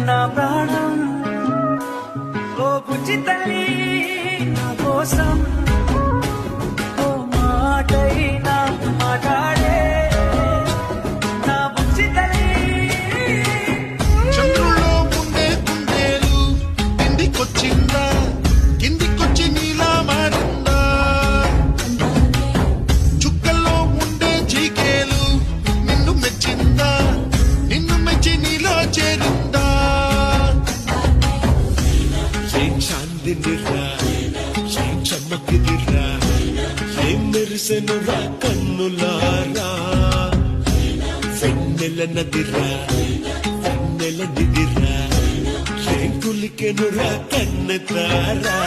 నా ప్రాణం ఓ బుజ్జి తల్లి నా కోసం ఓ మాటైనా మాట్లాడే నా బుజ్జి తల్లి. చంద్రుల్లో ఉండే కుందేలు కిందికొచ్చిందా, కిందికొచ్చి నీలా మారిందా? చుక్కల్లో ఉండే చీకేలు నిన్ను మెచ్చిందా, నిన్ను మెచ్చి నీలో చేరిందా? ఏం చాందినిరా, ఏం చమ్మకిదిరా, ఏం మెరిసెనురా కన్నులారా, వెన్నెల నదిరా, వెన్నెల నిదిరా, ఏం కులికెనురా కన్నెతారా.